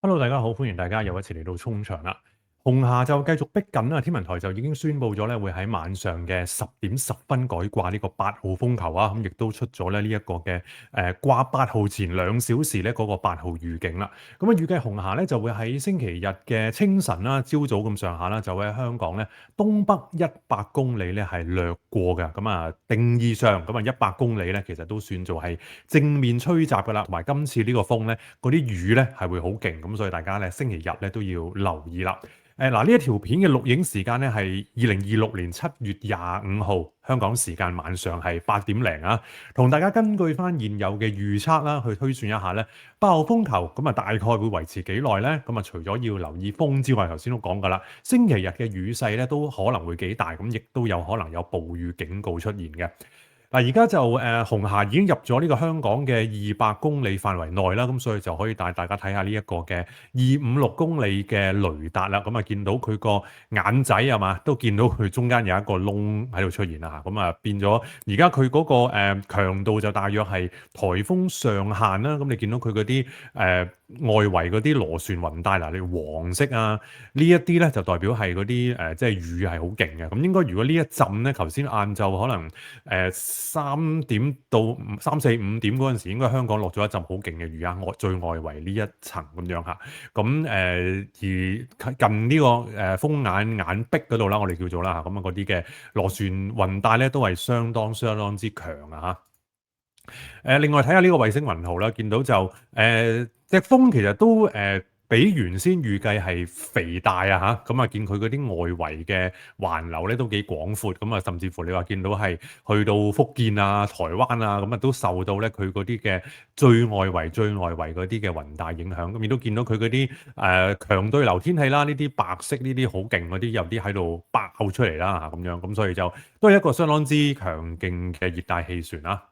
Hello，大家好，歡迎大家又一次嚟到衝場啦。紅霞就繼續逼緊啦，天文台就已經宣布咗咧，會喺晚上嘅10點10分改掛呢個8號風球啊，咁亦都出咗咧呢一個嘅掛8號前2小時咧嗰個8號預警啦。咁啊預計紅霞咧就會喺星期日嘅清晨啦、朝早咁上下啦，就會喺香港咧東北100公里咧係掠過嘅。咁啊定義上咁啊100公里咧其實都算做係正面吹襲噶啦，同埋今次呢個風咧嗰啲雨咧係會好勁，咁所以大家咧星期日咧都要留意啦。嗱呢一條片嘅錄影時間咧係2026年7月25號香港時間晚上係8點零啊，同大家根據翻現有嘅預測啦，去推算一下咧8號風球咁啊大概會維持幾耐咧？咁啊除咗要留意風之外，頭先都講噶啦，星期日嘅雨勢咧都可能會幾大，咁亦都有可能有暴雨警告出現嘅。嗱，而家就紅霞已經入咗呢個香港嘅200公里範圍內啦，咁所以就可以帶大家睇下呢一個嘅256公里嘅雷達啦。咁啊，見到佢個眼仔係嘛，都見到佢中間有一個窿喺度出現啦。咁啊，變咗而家佢嗰個強度就大約係颱風上限啦。咁你見到佢嗰啲外圍嗰啲螺旋雲帶嗱，你黃色啊呢一啲咧就代表係嗰啲即係雨係好勁嘅。咁應該如果呢一陣咧，頭先晏晝可能3點到3、4、5點嗰陣時，應該香港落咗一陣好勁嘅雨啊，最外圍呢一層咁樣嚇。咁而近呢個風眼壁嗰度啦，我哋叫做啦嚇，咁啊嗰啲嘅螺旋雲帶咧都係相當之強啊嚇。另外睇下呢個衛星雲圖啦，見到就隻風其實都比原先預計係肥大啊嚇，咁啊見佢嗰啲外圍嘅環流咧都幾廣闊，咁啊甚至乎你話見到係去到福建啊、台灣啊，咁啊都受到咧佢嗰啲嘅最外圍嗰啲嘅雲帶影響，咁亦都見到佢嗰啲強對流天氣啦，呢啲白色呢啲好勁嗰啲有啲喺度爆出嚟啦嚇咁樣，咁所以就都係一個相當之強勁嘅熱帶氣旋啦。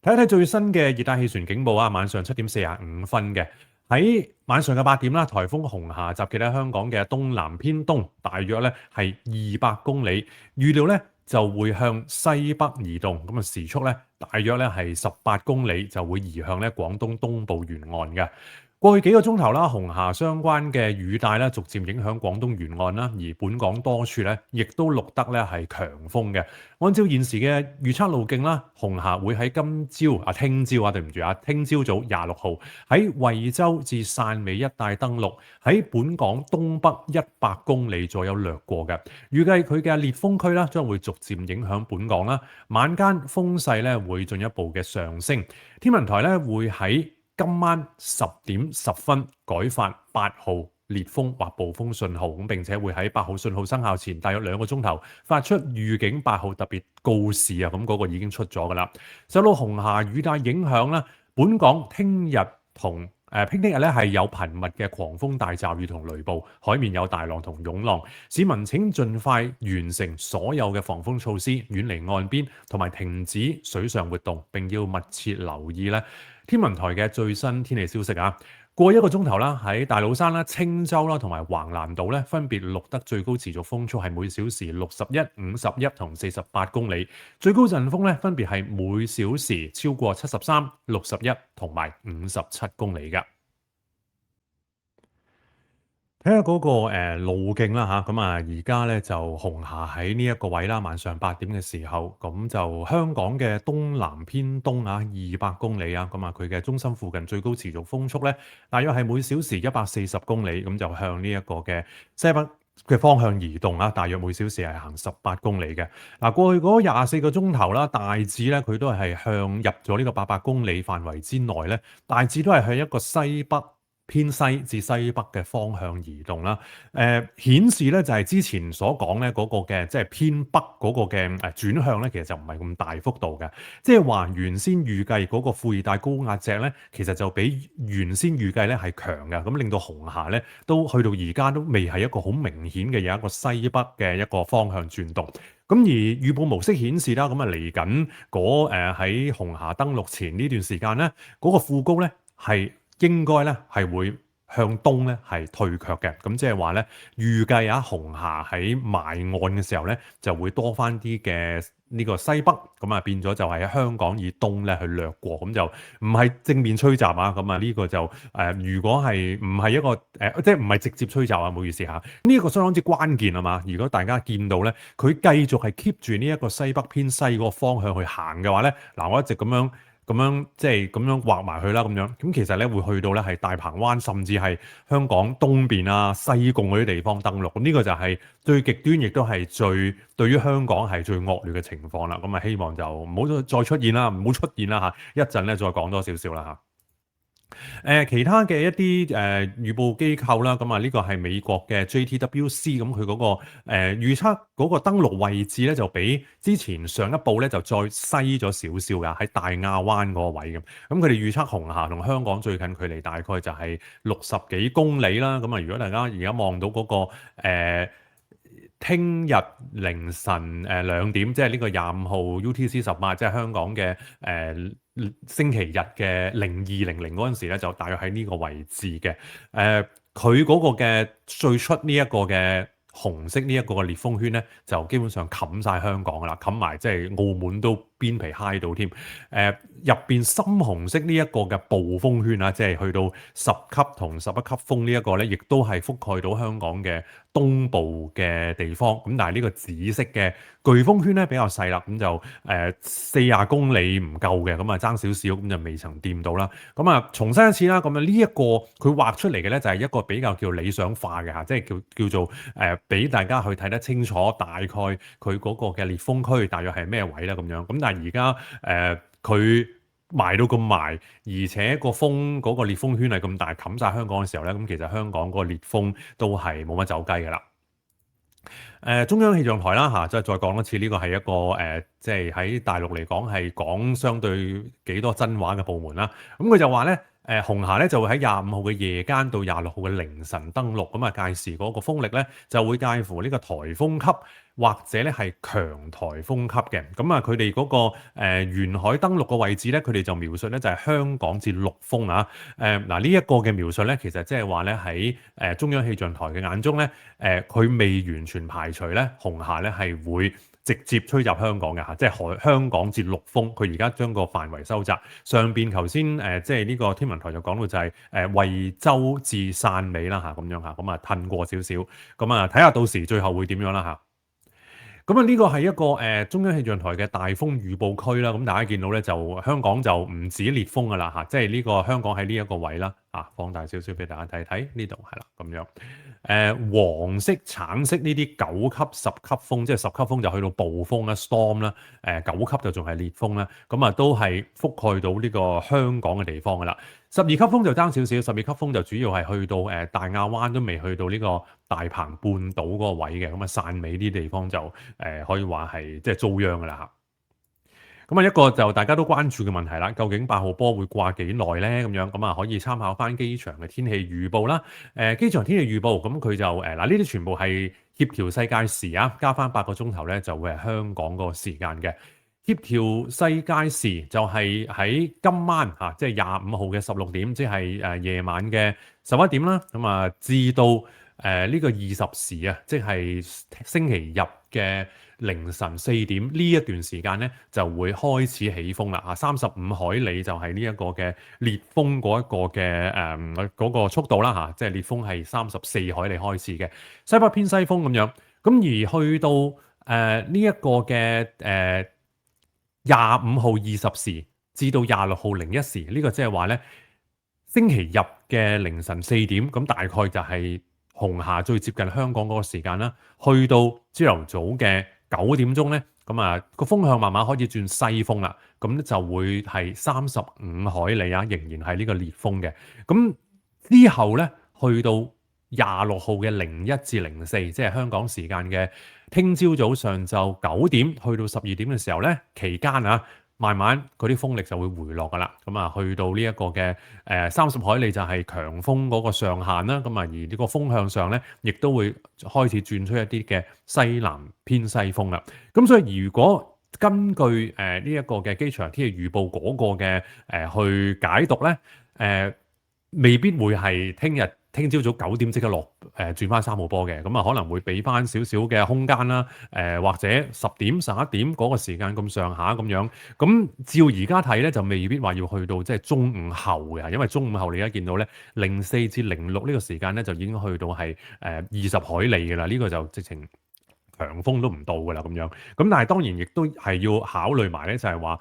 睇一睇最新嘅熱帶氣旋警報啊，晚上7點45分嘅，喺晚上嘅8點啦，颱風紅霞集結喺香港嘅東南偏東，大約咧係200公里，預料咧就會向西北移動，咁啊時速咧大約咧係18公里，就會移向咧廣東東部沿岸嘅。過去幾個鐘頭啦，紅霞相關嘅雨帶咧，逐漸影響廣東沿岸啦，而本港多處咧，亦都錄得咧係強風嘅。按照現時嘅預測路徑啦，紅霞會喺聽朝早26號喺惠州至汕尾一帶登陸，喺本港東北100公里左右掠過嘅。預計佢嘅烈風區啦，將會逐漸影響本港啦。晚間風勢咧會進一步嘅上升，天文台咧會喺今晚10點10分改發8號烈風或暴風信號，咁並且會喺8號信號生效前大約2個鐘頭發出預警8號特別告示啊，咁嗰個已經出咗㗎喇。受到紅霞雨帶影響啦，本港聽日咧係有頻密嘅狂風大驟雨同雷暴，海面有大浪同湧浪。市民請盡快完成所有嘅防風措施，遠離岸邊同埋停止水上活動，並要密切留意咧天文台嘅最新天氣消息啊！過1個鐘頭啦，喺大老山啦、青洲啦同埋橫瀾島咧，分別錄得最高持續風速係每小時61、51同48公里，最高陣風咧分別係每小時超過73、61同埋57公里㗎。睇下嗰個路徑啦吓，咁啊而家咧就紅霞喺呢一個位啦，晚上8點嘅時候，咁就香港嘅東南偏東啊200公里啊，咁啊佢嘅中心附近最高持續風速咧，大約係每小時140公里，咁就向呢一個嘅西北嘅方向移動啊，大約每小時係行18公里嘅。嗱，過去嗰24個鐘頭啦，大致咧佢都係向入咗呢個800公里範圍之內咧，大致都係向一個西北偏西至西北嘅方向移動啦，顯示咧就係之前所講咧嗰個嘅即係偏北嗰個嘅轉向咧，其實就唔係咁大幅度嘅，即係話原先預計嗰個副熱帶高壓脊咧，其實就比原先預計咧係強嘅，咁令到紅霞咧都去到而家都未係一個好明顯嘅有一個西北嘅一個方向轉動。咁而預報模式顯示啦，咁啊嚟緊喺紅霞登陸前呢段時間咧，嗰個副高咧係應該咧係會向東咧係退卻嘅。咁即係話咧，預計紅霞喺埋岸嘅時候咧，就會多翻啲嘅呢個西北，咁啊變咗就係喺香港以東咧去掠過，咁就唔係正面吹襲啊。咁啊呢個就如果係唔係一個即係唔係直接吹襲啊？唔好意思嚇，呢一個相當之關鍵啊嘛。如果大家見到咧，佢繼續係 keep 住呢一個西北偏西嗰個方向去行嘅話咧，嗱我一直咁樣即係咁樣畫埋去啦，咁樣咁其實咧會去到咧係大鵬灣，甚至係香港東邊啊、西貢嗰啲地方登陸。咁呢個就係最極端，亦都係最對於香港係最惡劣嘅情況啦。咁啊，希望就唔好再出現啦，唔好出現啦嚇。一陣咧再講多少少啦嚇。其他嘅一啲預報機構啦，咁啊呢個係美國嘅 JTWC，咁佢嗰個預測嗰個登陸位置咧，就比之前上一步咧就再西咗少少㗎，喺大亞灣嗰個位咁。咁佢哋預測紅霞同香港最近距離大概就係60幾公里啦。咁啊，如果大家而家望到嗰個聽日凌晨2點，即係呢個25號 UTC18，即係香港嘅星期日嘅02:00嗰陣時咧，就大約喺呢個位置嘅。佢嗰個嘅最出呢一個嘅紅色呢一個嘅烈風圈咧，就基本上冚晒香港噶啦，冚埋即係澳門都邊皮揩到添。入邊深紅色呢一個嘅暴風圈啊，即係去到10級同11級風呢一個咧，亦都係覆蓋到香港嘅東部嘅地方。咁但係呢個紫色嘅颶風圈咧比較細啦，咁就40公里唔夠嘅，咁啊爭少少，咁就未曾掂到啦。咁啊重申一次啦，咁啊呢一個佢畫出嚟嘅咧就係一個比較叫理想化嘅嚇，即係叫做俾大家去睇得清楚大概佢嗰個嘅烈風區大約係咩位啦咁樣。咁但係而家佢埋到咁埋，而且個風嗰個烈風圈係咁大，冚晒香港嘅時候咧，咁其實香港嗰個烈風都係冇乜走雞㗎啦。中央氣象台啦嚇，即係再講一次，呢個係一個即係喺大陸嚟講係講相對幾多真話嘅部門啦。咁佢就話咧，紅霞咧就會喺25號嘅夜間到26號嘅凌晨登陸，咁啊屆時嗰個風力咧就會介乎呢個颱風級或者咧係強颱風級嘅。咁啊佢哋嗰個沿海登陸嘅位置咧，佢哋就描述咧就係香港至陸豐啊。嗱呢一個嘅描述咧，其實即係話咧喺中央氣象台嘅眼中咧，佢未完全排除咧紅霞咧係會直接吹襲香港嘅嚇，即係香港至陸豐。佢而家將個範圍收窄，上邊頭先即係呢個天文台就講到就係惠州至汕尾啦嚇，咁樣嚇，咁啊褪過少少，咁啊睇下到時最後會點樣啦嚇。咁啊，呢個係一個中央氣象台嘅大風預報區啦。咁大家見到咧，就香港就唔止烈風噶啦嚇，即係呢個香港喺呢一個位啦。放大少少俾大家睇睇，呢度係啦咁樣。黃色、橙色呢啲9級、10級風，即係10級風就去到暴風啦、storm 啦。9級就仲係烈風啦。咁啊，都係覆蓋到呢個香港嘅地方噶啦。12級風就爭少少，12級風就主要係去到大亞灣都未去到呢個大鵬半島嗰個位嘅。咁啊，汕尾啲地方就可以話係即係遭殃噶啦嚇。咁啊，一個就大家都關注嘅問題啦，究竟8號波會掛幾耐咧？咁樣咁啊，可以參考翻機場嘅天氣預報啦。機場天氣預報咁佢就嗱呢啲全部係協調世界時啊，加翻8個鐘頭咧就會係香港個時間嘅。協調世界時就係喺今晚嚇，即係25號嘅16點，即係夜晚嘅11點啦。咁啊，至到呢個20時啊，即係星期日嘅凌晨4點呢一段時間咧，就會開始起風啦。35海里就係呢一個嘅烈風嗰一個嘅嗰個速度啦嚇，即係烈風係34海里開始嘅西北偏西風咁樣。咁而去到呢一個嘅25號20時至到26號01時，呢個即係話咧星期日嘅凌晨4點，咁大概就係紅霞最接近香港嗰個時間啦。去到朝頭早嘅9點鐘咧，咁啊個風向慢慢開始轉西風啦，咁就會係35海里啊，仍然係呢個烈風嘅。咁之後咧，去到26號嘅01至04，即係香港時間嘅聽朝早上晝9點去到12點嘅時候咧，期間啊，慢慢嗰啲風力就會回落噶啦。咁啊，去到呢一個嘅30海里就係強風嗰個上限啦。咁啊，而呢個風向上咧，亦都會開始轉出一啲嘅西南偏西風啦。咁所以如果根據呢一個嘅機場天氣預報嗰個嘅去解讀咧，未必會係聽日聽朝早9點即刻落轉翻3號波嘅，咁啊可能會俾翻少少嘅空間啦，或者10點11點嗰個時間咁上下咁樣。咁照而家睇咧，就未必話要去到即係中午後嘅，因為中午後你而家見到咧04至06呢個時間咧就已經去到係20海里嘅啦，呢個就直情強風都唔到㗎啦咁樣。咁但係當然亦都係要考慮埋咧，就係話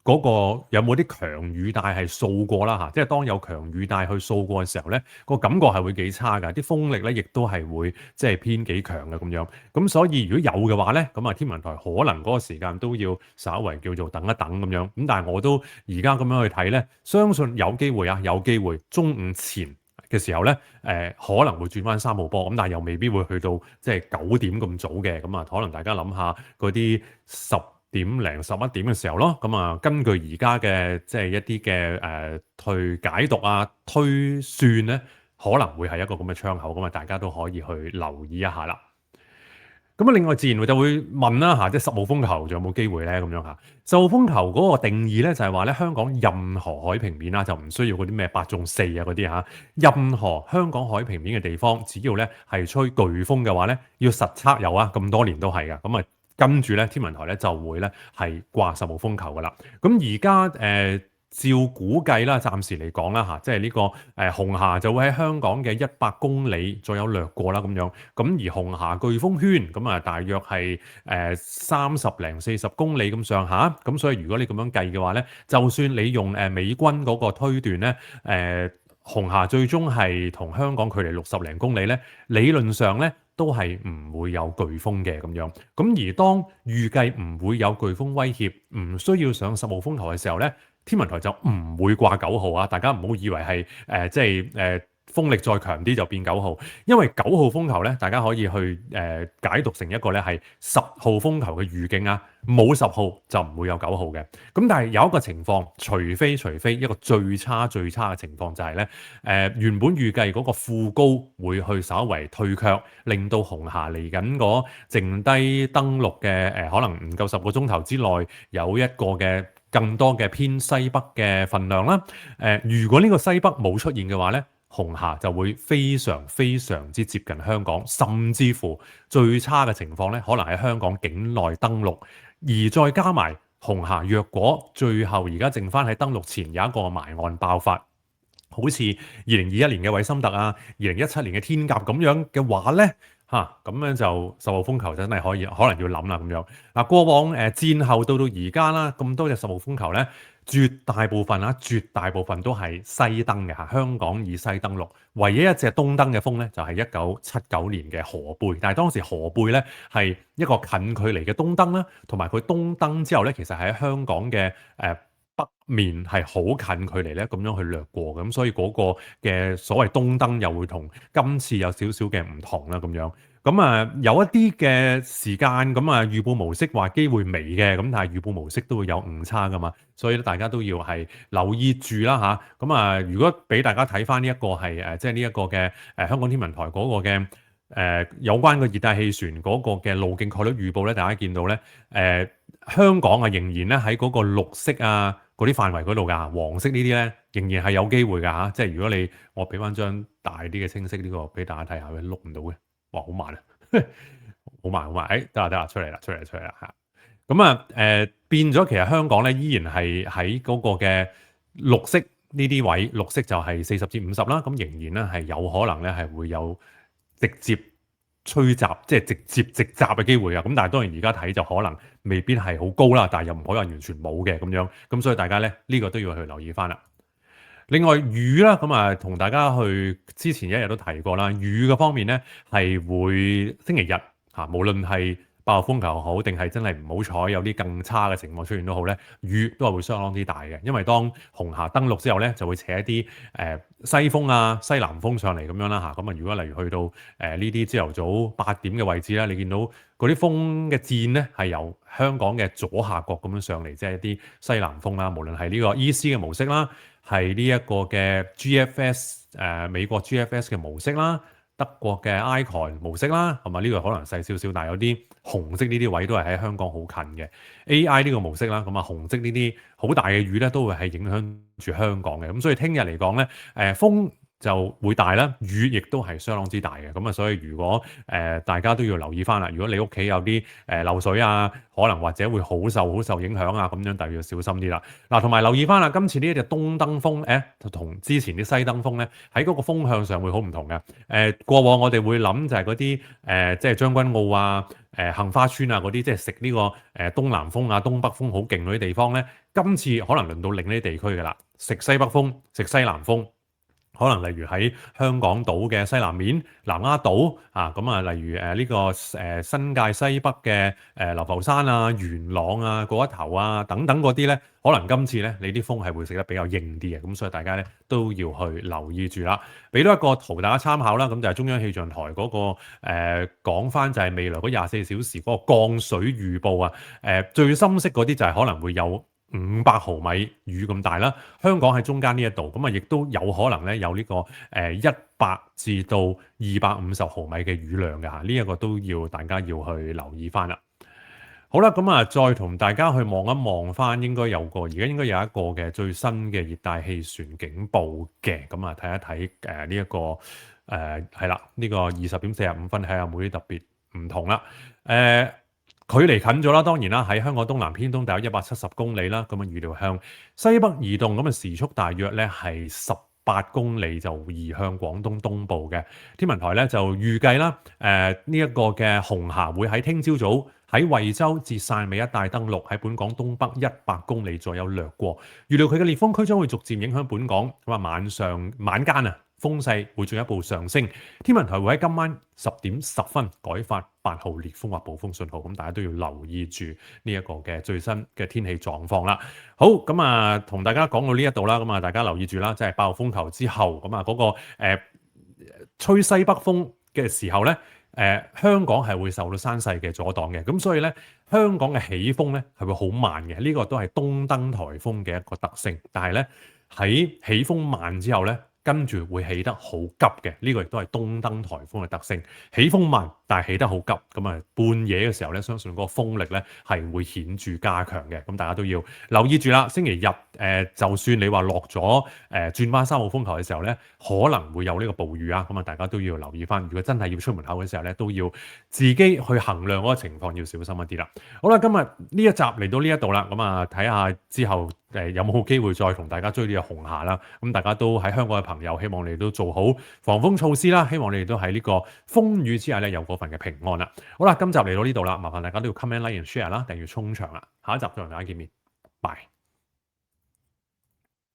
嗰個有冇啲強雨帶係掃過啦嚇，即係當有強雨帶去掃過嘅時候咧，個感覺係會幾差㗎，啲風力咧亦都係會即係偏幾強嘅咁樣。咁所以如果有嘅話咧，咁啊天文台可能嗰個時間都要稍為叫做等一等咁樣。咁但係我都而家咁樣去睇咧，相信有機會啊，有機會中午前嘅時候咧，可能會轉翻3號波，咁但係又未必會去到即係9點咁早嘅。咁啊可能大家諗下嗰啲10點零11點嘅時候咯，咁啊根據而家嘅即係一啲嘅去解讀啊推算咧，可能會係一個咁嘅窗口，咁啊大家都可以去留意一下啦。咁啊，另外自然就會問啦嚇，即係10號風球仲有冇機會咧？咁樣嚇，10號風球嗰個定義咧就係話咧，香港任何海平面啦，就唔需要嗰啲咩8中4啊嗰啲嚇，任何香港海平面嘅地方，只要咧係吹颶風嘅話咧，要實測有啊，咁多年都係噶，咁啊跟住咧天文台咧就會咧係掛10號風球噶啦。咁而家照估計啦，暫時嚟講啦嚇，即係呢個紅霞就會喺香港嘅100公里左右掠過啦咁樣。咁而紅霞颶風圈咁啊，大約係30零40公里咁上下。咁所以如果你咁樣計嘅話咧，就算你用美軍嗰個推斷咧，紅霞最終係同香港距離60零公里咧，理論上咧都係唔會有颶風嘅咁樣。咁而當預計唔會有颶風威脅，唔需要上10號風球嘅時候咧，天文台就唔會掛9號啊！大家唔好以為係即係風力再強啲就變9號，因為9號風球咧，大家可以去解讀成一個咧係10號風球嘅預警啊，冇10號就唔會有9號嘅。咁但係有一個情況，除非一個最差嘅情況就係咧原本預計嗰個副高會去稍為退卻，令到紅霞嚟緊嗰剩低登陸嘅可能唔夠10個鐘頭之內有一個嘅更多嘅偏西北嘅份量啦。如果呢個西北冇出現嘅話咧，紅霞就會非常之接近香港，甚至乎最差嘅情況咧，可能喺香港境內登陸，而再加埋紅霞若果最後而家剩翻喺登陸前有一個埋岸爆發，好似2021年嘅韋森特啊、2017年嘅天鴿咁樣嘅話咧，咁樣就10號風球真係可能要諗啦咁樣。嗱，過往戰後到而家啦，咁多隻10號風球咧，絕大部分都係西登嘅嚇，香港以西登陸，唯一一隻東登嘅風咧就係1979年嘅河貝，但係當時河貝咧係一個近距離嘅東登啦，同埋佢東登之後咧，其實喺香港嘅北面係好近距離咧，咁樣去掠過，咁所以嗰個嘅所謂東登又會同今次有少少嘅唔同啦，咁樣。咁啊，有一啲嘅時間咁啊，預報模式話機會微嘅，咁但係預報模式都會有誤差噶嘛，所以咧大家都要係留意住啦嚇。咁啊，如果俾大家睇翻呢一個係即係呢一個嘅香港天文台嗰個嘅有關個熱帶氣旋嗰個嘅路徑概率預報咧，大家見到咧香港啊仍然咧喺嗰個綠色啊嗰啲範圍嗰度㗎，黃色呢啲咧仍然係有機會㗎嚇。即係如果我俾翻張大啲嘅清晰呢個俾大家睇下，佢碌唔到嘅。哇，好慢啊！好慢，得啦，出嚟啦嚇。咁啊，變咗其實香港咧依然係喺嗰個嘅綠色呢啲位，綠色就係40至50啦。咁仍然咧係有可能咧係會有直接吹襲，即係直襲嘅機會啊。咁但係當然而家睇就可能未必係好高啦，但係又唔可能完全冇嘅咁樣。咁所以大家咧呢個都要去留意翻啦。另外雨啦，咁啊同大家去之前一日都提過啦，雨嘅方面咧係會星期日嚇，無論係8號風球好定係真係唔好彩有啲更差嘅情況出現都好咧，雨都係會相當之大嘅，因為當紅霞登陸之後咧，就會扯一啲西風啊、西南風上嚟咁樣啦嚇。咁啊，如果例如去到呢啲朝頭早8點嘅位置咧，你見到嗰啲風嘅箭咧係由香港嘅左下角咁樣上嚟，即係一啲西南風啦，無論係呢個 EC 嘅模式啦。係呢一個嘅 GFS 美國 GFS 嘅模式啦，德國嘅 Icon 模式啦，同埋呢個可能細少少，但係有啲紅色呢啲位都係喺香港好近嘅 AI 呢個模式啦，咁啊紅色呢啲好大嘅雨咧都會係影響住香港嘅，咁所以聽日嚟講咧，風就會大啦，雨亦都係相當之大嘅。咁啊，所以如果大家都要留意翻啦。如果你屋企有啲漏水啊，可能或者會好受影響啊，咁樣就要小心啲啦。嗱，同埋留意翻啦，今次呢一隻東登風就同之前啲西登風咧，喺嗰個風向上會好唔同嘅。過往我哋會諗就係嗰啲即係將軍澳啊、杏花村啊嗰啲，即係食呢個東南風啊、東北風好勁嗰啲地方咧，今次可能輪到另呢啲地區㗎啦，食西北風、食西南風。可能例如喺香港島嘅西南面、南丫島啊，咁啊，例如呢個新界西北嘅流浮山啊、元朗啊嗰一頭啊等等嗰啲咧，可能今次咧你啲風係會食得比較硬啲嘅，咁所以大家咧都要去留意住啦。俾多一個圖大家參考啦，咁就係中央氣象台嗰個講翻就係未來嗰24小時嗰個降水預報啊，最深色嗰啲就係可能會有500毫米雨咁大啦，香港喺中間呢一度，咁啊亦都有可能咧有呢個100至到250毫米嘅雨量嘅嚇，呢一個都要大家要去留意翻啦。好啦，咁啊再同大家去望一望翻，而家應該有一個嘅最新嘅熱帶氣旋警報嘅，咁啊睇一睇呢一個係啦，呢個20:45睇下有冇啲特別唔同啦，距離近咗啦，當然啦，喺香港東南偏東大約170公里啦，咁啊預料向西北移動，咁啊時速大約咧係18公里就移向廣東東部嘅。天文台咧就預計啦，呢一個嘅紅霞會喺聽朝早喺惠州至汕尾一帶登陸，喺本港東北100公里左右掠過。預料佢嘅烈風區將會逐漸影響本港，咁啊晚間啊風勢會進一步上升。天文台會喺今晚10:10改發8號烈風或暴風信號，咁大家都要留意住呢一個嘅最新嘅天氣狀況啦。好，咁啊，同大家講到呢一度啦，咁啊，大家留意住啦，即係8號風球之後，咁啊嗰個吹西北風嘅時候咧，香港係會受到山勢嘅阻擋嘅，咁所以咧香港嘅起風咧係會好慢嘅，呢個都係東登颱風嘅一個特性。但係咧喺起風慢之後咧，跟住會起得好急嘅，呢個亦都係東登颱風嘅特性。起風慢，但係起得好急，咁啊半夜嘅時候咧，相信嗰個風力咧係會顯著加強嘅，咁大家都要留意住啦。星期日就算你話落咗轉翻3號風球嘅時候咧，可能會有呢個暴雨啊，咁啊大家都要留意翻。如果真係要出門口嘅時候咧，都要自己去衡量嗰個情況，要小心一啲啦。好啦，今日呢一集嚟到呢一度啦，咁啊睇下之後有冇機會再同大家追呢個紅霞啦。咁大家都喺香港嘅朋友，希望你哋都做好防風措施啦。希望你哋都喺呢個風雨之下咧有嗰份嘅平安啦。好啦，今集嚟到呢度啦，麻煩大家都要 comment、like and share 啦，訂閱衝場啦。下一集再同大家見面，拜。